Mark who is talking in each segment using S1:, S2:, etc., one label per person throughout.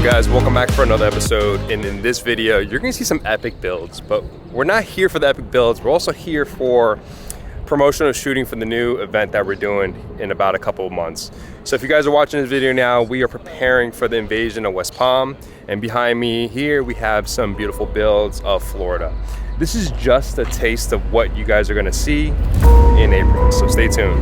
S1: Guys, welcome back for another episode, and in this video you're gonna see some epic builds, but we're not here for the epic builds. We're also here for promotional shooting for the new event that we're doing in about a couple of months. So if you guys are watching this video now, we are preparing for the invasion of West Palm, and behind me here we have some beautiful builds of Florida. This is just a taste of what you guys are gonna see in April, so stay tuned.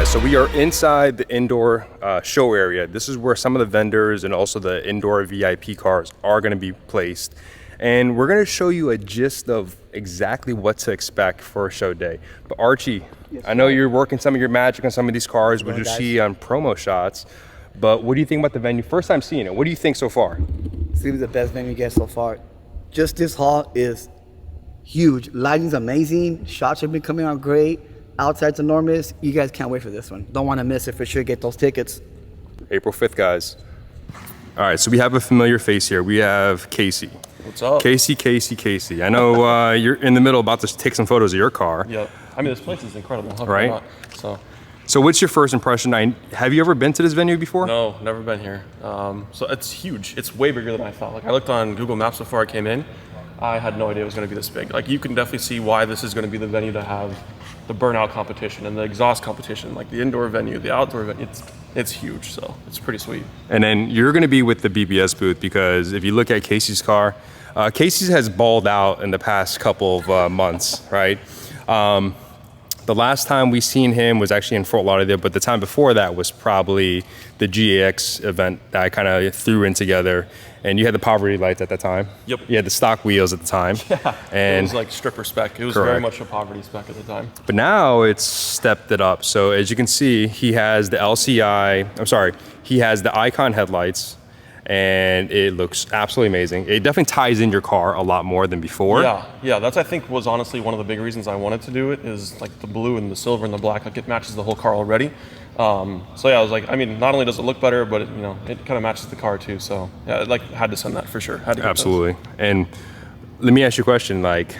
S1: So we are inside the indoor show area. This is where some of the vendors and also the indoor VIP cars are going to be placed. And we're going to show you a gist of exactly what to expect for a show day. But Archie, yes, I know you're working some of your magic on some of these cars, which you see on promo shots. But what do you think about the venue? First time seeing it. What do you think so far?
S2: It's going to be the best venue yet so far. Just this hall is huge. Lighting's amazing. Shots have been coming out great. Outside's enormous. You guys can't wait for this one. Don't want to miss it for sure. Get those tickets.
S1: April 5th, guys. All right, so we have a familiar face here. We have Casey.
S3: What's up?
S1: Casey. I know you're in the middle about to take some photos of your car.
S3: Yep. I mean, this place is incredible. How
S1: right?
S3: Not?
S1: So what's your first impression? Have you ever been to this venue before?
S3: No, never been here. So it's huge. It's way bigger than I thought. Like I looked on Google Maps before I came in. I had no idea it was going to be this big. Like you can definitely see why this is going to be the venue to have the burnout competition and the exhaust competition, like the indoor venue, the outdoor venue. It's huge, so it's pretty sweet.
S1: And then you're going to be with the BBS booth because if you look at Casey's car, Casey's has balled out in the past couple of months, right? The last time we seen him was actually in Fort Lauderdale, but the time before that was probably the GAX event that I kind of threw in together. And you had the poverty lights at that time.
S3: Yep.
S1: You had the stock wheels at the time.
S3: Yeah.
S1: And
S3: it was like stripper spec. It was
S1: correct.
S3: Very much a poverty spec at the time.
S1: But now it's stepped it up. So as you can see, he has the he has the Icon headlights, and it looks absolutely amazing. It definitely ties in your car a lot more than before.
S3: Yeah, that's I think was honestly one of the big reasons I wanted to do it is like the blue and the silver and the black, like it matches the whole car already. So yeah, I was like, I mean, not only does it look better, but it kind of matches the car too. So yeah, had to send that for sure. Had to get
S1: absolutely.
S3: those.
S1: And let me ask you a question, like,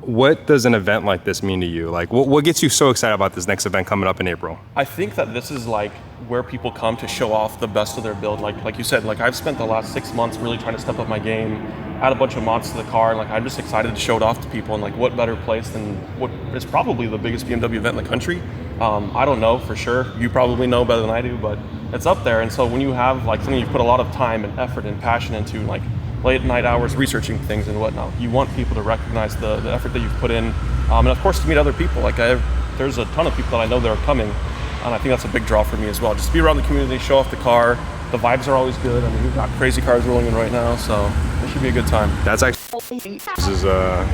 S1: what does an event like this mean to you? Like, what gets you so excited about this next event coming up in April?
S3: I think that this is like where people come to show off the best of their build. Like you said, like I've spent the last 6 months really trying to step up my game, add a bunch of mods to the car, and like I'm just excited to show it off to people. And like, what better place than what is probably the biggest BMW event in the country? I don't know for sure. You probably know better than I do, but it's up there. And so when you have like something you've put a lot of time and effort and passion into, like late night hours researching things and whatnot, you want people to recognize the effort that you've put in, and of course to meet other people. Like there's a ton of people that I know that are coming, and I think that's a big draw for me as well. Just be around the community, show off the car. The vibes are always good. I mean, we've got crazy cars rolling in right now, so it should be a good time.
S1: That's actually this is a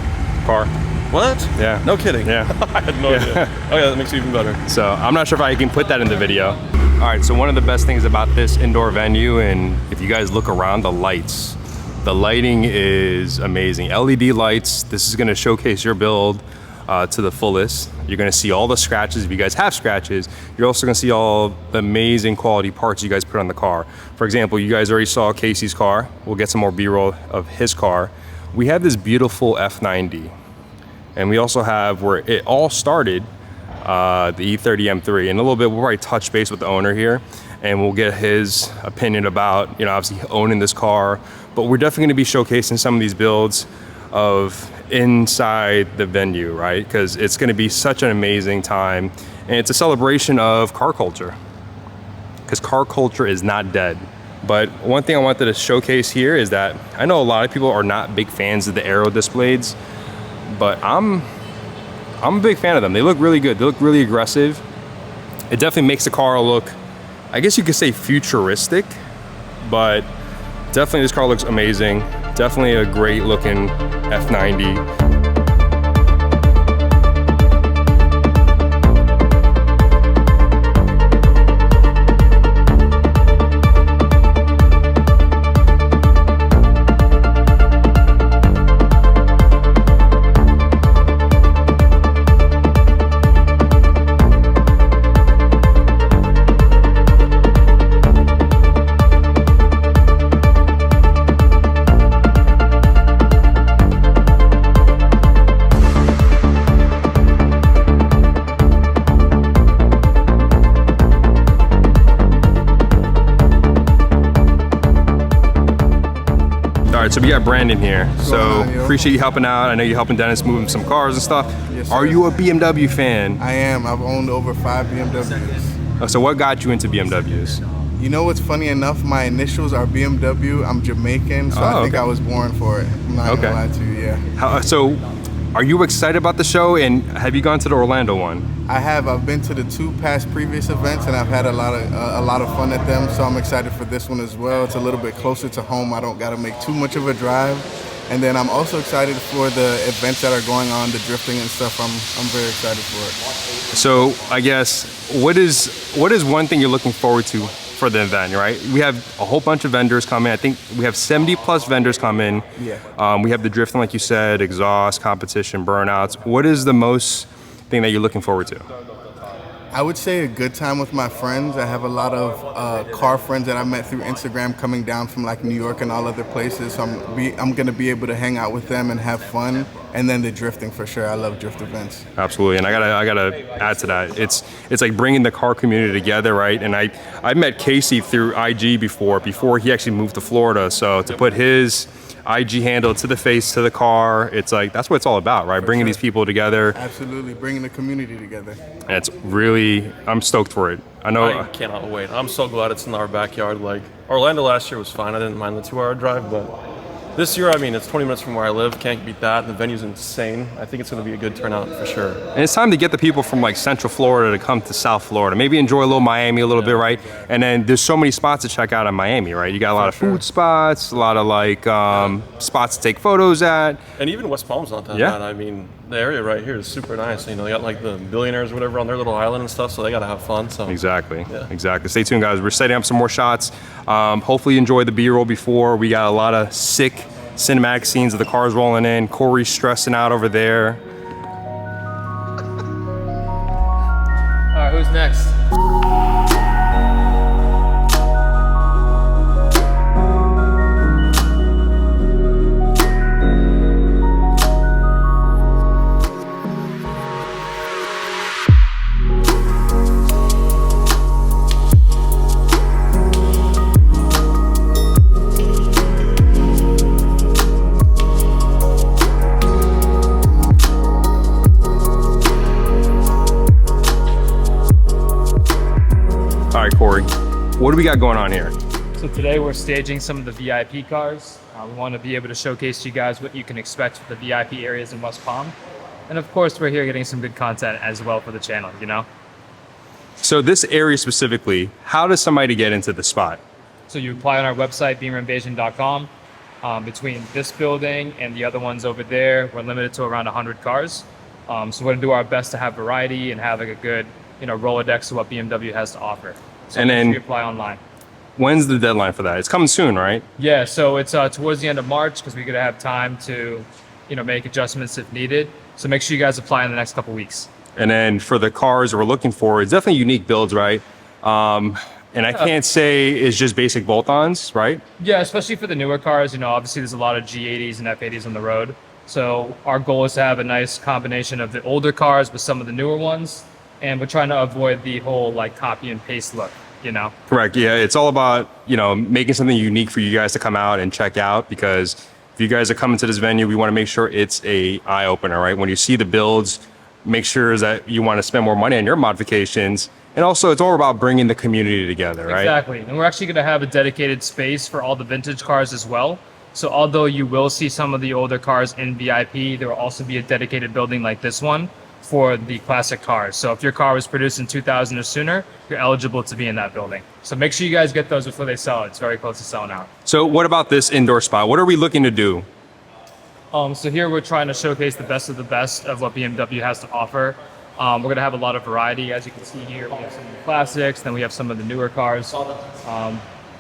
S1: car.
S3: What?
S1: Yeah.
S3: No kidding.
S1: Yeah.
S3: I had no idea. Oh yeah, that makes it even better.
S1: So I'm not sure if I can put that in the video. All right, so one of the best things about this indoor venue, and if you guys look around, the lights. The lighting is amazing. LED lights. This is gonna showcase your build to the fullest. You're gonna see all the scratches. If you guys have scratches, you're also gonna see all the amazing quality parts you guys put on the car. For example, you guys already saw Casey's car. We'll get some more B-roll of his car. We have this beautiful F90. And we also have where it all started the E30 M3. In a little bit, we'll probably touch base with the owner here, and we'll get his opinion about, you know, obviously owning this car. But we're definitely going to be showcasing some of these builds of inside the venue, right? Because it's going to be such an amazing time, and it's a celebration of car culture. Because car culture is not dead. But one thing I wanted to showcase here is that I know a lot of people are not big fans of the aero displays, but I'm a big fan of them. They look really good. They look really aggressive. It definitely makes the car look, I guess you could say, futuristic, but definitely this car looks amazing. Definitely a great looking F90. So we got Brandon here. So appreciate you helping out. I know you're helping Dennis move some cars and stuff.
S4: Yes, sir.
S1: Are you a BMW fan?
S4: I am. I've owned over 5 BMWs.
S1: Oh, so what got you into BMWs?
S4: You know what's funny enough? My initials are BMW. I'm Jamaican, so I think
S1: okay.
S4: I was born for it. I'm not gonna lie to you, yeah.
S1: So are you excited about the show, and have you gone to the Orlando one?
S4: I have. I've been to the 2 past previous events, and I've had a lot of fun at them. So I'm excited for this one as well. It's a little bit closer to home. I don't got to make too much of a drive. And then I'm also excited for the events that are going on, the drifting and stuff. I'm very excited for it.
S1: So I guess what is one thing you're looking forward to for the event, right? We have a whole bunch of vendors come in. I think we have 70 plus vendors come in.
S4: Yeah.
S1: We have the drifting, like you said, exhaust, competition, burnouts. What is the most thing that you're looking forward to?
S4: I would say a good time with my friends. I have a lot of car friends that I met through Instagram coming down from like New York and all other places. So I'm going to be able to hang out with them and have fun. And then the drifting for sure. I love drift events.
S1: Absolutely, and I gotta add to that. It's like bringing the car community together, right? And I met Casey through IG before he actually moved to Florida. So to put his IG handle to the face to the car, it's like that's what it's all about, right? Bringing these people together.
S4: Absolutely, bringing the community together.
S1: And it's really, I'm stoked for it. I know.
S3: I cannot wait. I'm so glad it's in our backyard. Like Orlando last year was fine. I didn't mind the 2-hour drive, but this year, I mean, it's 20 minutes from where I live. Can't beat that. The venue's insane. I think it's going to be a good turnout for sure.
S1: And it's time to get the people from like Central Florida to come to South Florida. Maybe enjoy a little Miami a little bit, right? And then there's so many spots to check out in Miami, right? You got a lot of food spots, a lot of like spots to take photos at.
S3: And even West Palm's not that bad. I mean, the area right here is super nice. You know, they got like the billionaires or whatever on their little island and stuff, so they got to have fun. So
S1: Exactly. Stay tuned, guys. We're setting up some more shots. Hopefully you enjoy the B-roll before. We got a lot of sick cinematic scenes of the cars rolling in. Corey's stressing out over there.
S5: All right, who's next?
S1: Corey, what do we got going on here?
S5: So today we're staging some of the VIP cars. We want to be able to showcase to you guys what you can expect with the VIP areas in West Palm. And of course, we're here getting some good content as well for the channel, you know?
S1: So this area specifically, how does somebody get into the spot?
S5: So you apply on our website, beamerinvasion.com. Between this building and the other ones over there, we're limited to around 100 cars. So we're going to do our best to have variety and have like a good, you know, Rolodex of what BMW has to offer. So
S1: and then
S5: you apply online.
S1: When's the deadline for that? It's coming soon, right?
S5: Yeah, so it's towards the end of March because we're going to have time to, you know, make adjustments if needed. So make sure you guys apply in the next couple weeks.
S1: And then for the cars we're looking for, it's definitely unique builds, right? And I can't say it's just basic bolt-ons, right?
S5: Yeah, especially for the newer cars. You know, obviously there's a lot of G80s and F80s on the road. So our goal is to have a nice combination of the older cars with some of the newer ones. and we're trying to avoid the whole like copy and paste look, you know?
S1: Correct. Yeah, it's all about, you know, making something unique for you guys to come out and check out, because if you guys are coming to this venue, we want to make sure it's a eye opener, right? When you see the builds, make sure that you want to spend more money on your modifications. And also, it's all about bringing the community together, right?
S5: Exactly. And we're actually going to have a dedicated space for all the vintage cars as well. So although you will see some of the older cars in VIP, there will also be a dedicated building like this one for the classic cars. So if your car was produced in 2000 or sooner, you're eligible to be in that building. So make sure you guys get those before they sell. It's very close to selling out.
S1: So what about this indoor spot? What are we looking to do?
S5: So here we're trying to showcase the best of the best of what BMW has to offer. We're going to have a lot of variety. As you can see here, we have some of the classics, then we have some of the newer cars.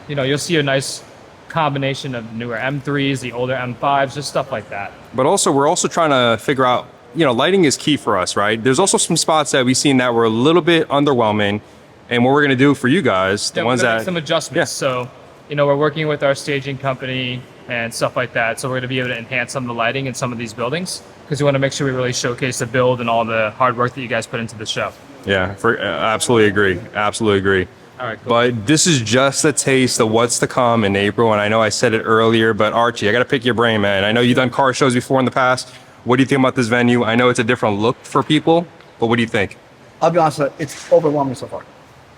S5: You know, you'll see a nice combination of newer M3s, the older M5s, just stuff like that.
S1: But also, we're also trying to figure out, you know, lighting is key for us, right? There's also some spots that we've seen that were a little bit underwhelming. And what we're going to do for you guys, the ones that...
S5: make some adjustments.
S1: Yeah.
S5: So, you know, we're working with our staging company and stuff like that. So we're going to be able to enhance some of the lighting in some of these buildings, because we want to make sure we really showcase the build and all the hard work that you guys put into the show.
S1: Yeah, absolutely agree. Absolutely agree.
S5: All right, cool.
S1: But this is just a taste of what's to come in April. And I know I said it earlier, but Archie, I got to pick your brain, man. I know you've done car shows before in the past. What do you think about this venue? I know it's a different look for people, but what do you think?
S2: I'll be honest, it's overwhelming so far.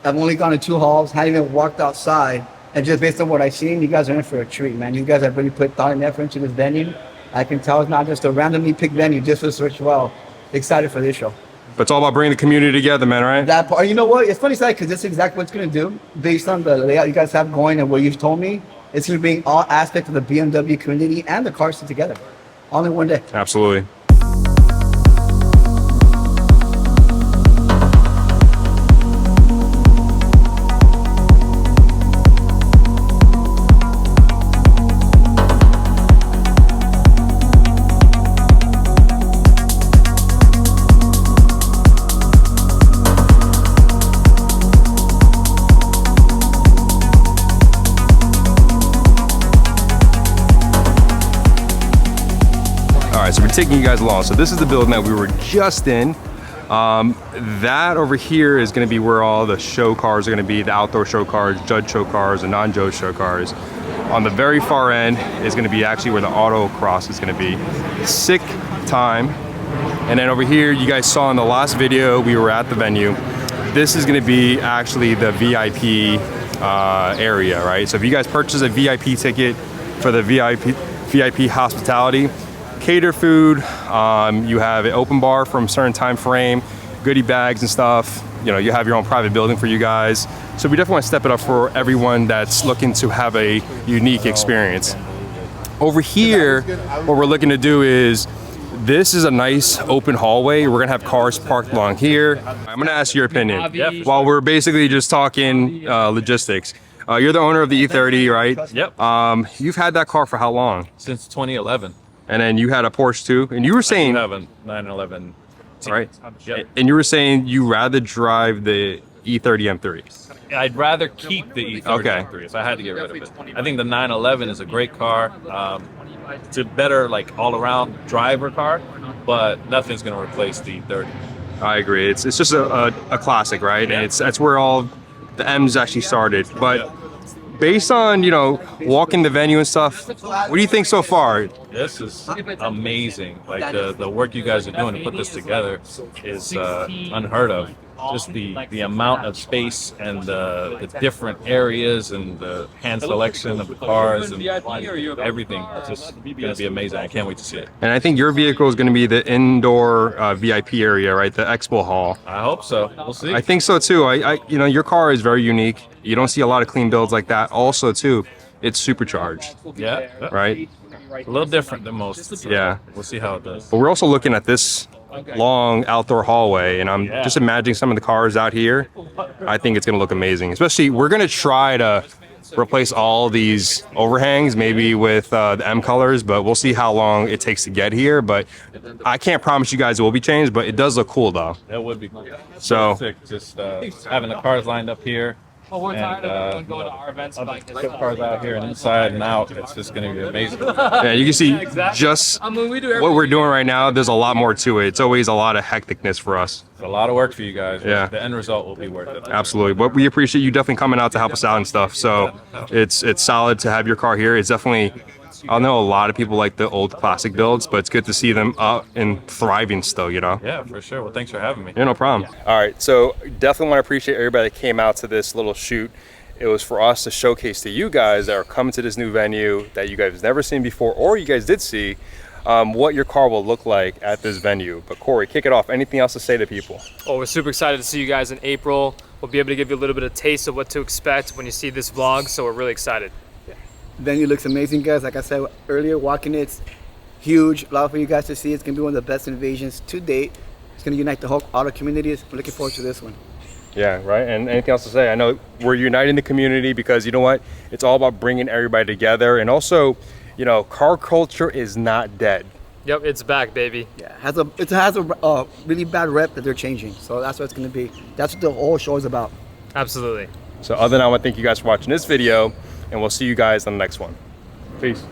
S2: I've only gone to 2 halls, haven't even walked outside, and just based on what I've seen, you guys are in for a treat, man. You guys have really put thought and effort into this venue. I can tell it's not just a randomly picked venue just for Search Well. Excited for this show.
S1: But it's all about bringing the community together, man, right?
S2: That part, you know what? It's funny to say, because this is exactly what it's going to do. Based on the layout you guys have going and what you've told me, it's going to bring all aspects of the BMW community and the cars together, all in one day.
S1: Absolutely. So we're taking you guys along. So this is the building that we were just in. That over here is going to be where all the show cars are going to be, the outdoor show cars, judge show cars, and non-judge show cars. On the very far end is going to be actually where the autocross is going to be. Sick time. And then over here, you guys saw in the last video, we were at the venue. This is going to be actually the VIP area, right? So if you guys purchase a VIP ticket for the VIP hospitality, cater food, you have an open bar from a certain time frame, goodie bags and stuff. You know, you have your own private building for you guys. So we definitely want to step it up for everyone that's looking to have a unique experience. Over here, what we're looking to do is, this is a nice open hallway. We're gonna have cars parked along here. I'm gonna ask your opinion while we're basically just talking logistics. You're the owner of the E30, right?
S6: Yep.
S1: You've had that car for how long?
S6: Since 2011.
S1: And then you had a Porsche too, and you were saying
S6: 911.
S1: Right.
S6: Yep.
S1: And you were saying you rather drive the E30 M3.
S6: I'd rather keep the E30 M3 if I had to get rid of it. I think the 911 is a great car. It's a better like all-around driver car, but nothing's going to replace the E30.
S1: I agree. It's just a classic, right? And that's where all the M's actually started. But based on, you know, walking the venue and stuff, what do you think so far?
S6: This is amazing. Like the work you guys are doing to put this together is unheard of. Just the amount of space and the different areas and the hand selection of the cars and everything. It's just going to be amazing. I can't wait to see it.
S1: And I think your vehicle is going to be the indoor VIP area, right? The expo hall.
S6: I hope so. We'll see.
S1: I think so too. You know, your car is very unique. You don't see a lot of clean builds like that. Also too, it's supercharged.
S6: Yeah.
S1: Right?
S6: A little different than most. So
S1: yeah.
S6: We'll see how it does.
S1: But we're also looking at this long outdoor hallway, and I'm just imagining some of the cars out here. I think it's going to look amazing. Especially, we're going to try to replace all these overhangs, maybe with the M colors, but we'll see how long it takes to get here. But I can't promise you guys it will be changed, but it does look cool though.
S6: That would be cool.
S1: So
S6: sick. Just having the cars lined up here.
S5: Well, we're tired of going to our events.
S6: Put cars out here and inside and out. It's just going to be amazing.
S1: Yeah, you can see just what we're doing right now. There's a lot more to it. It's always a lot of hecticness for us.
S6: It's a lot of work for you guys.
S1: Yeah.
S6: The end result will be worth it.
S1: Absolutely, but we appreciate you definitely coming out to help us out and stuff. So it's solid to have your car here. It's definitely, I know a lot of people like the old classic builds, but it's good to see them up and thriving still, you know?
S6: Yeah, for sure. Well, thanks for having me.
S1: Yeah, no problem. All right, so definitely want to appreciate everybody that came out to this little shoot. It was for us to showcase to you guys that are coming to this new venue that you guys have never seen before, or you guys did see, what your car will look like at this venue. But Corey, kick it off. Anything else to say to people?
S5: Oh, we're super excited to see you guys in April. We'll be able to give you a little bit of taste of what to expect when you see this vlog, so we're really excited.
S2: Venue looks amazing, guys. Like I said earlier, walking it's huge. A lot for you guys to see. It's gonna be one of the best invasions to date. It's gonna unite the whole auto community. I'm looking forward to this one.
S1: Yeah, right. And anything else to say? I know we're uniting the community because you know what? It's all about bringing everybody together. And also, you know, car culture is not dead.
S5: Yep, it's back, baby.
S2: Yeah, it has a really bad rep that they're changing. So that's what it's gonna be. That's what the whole show is about.
S5: Absolutely.
S1: So other than that, I want to thank you guys for watching this video, and we'll see you guys on the next one. Peace.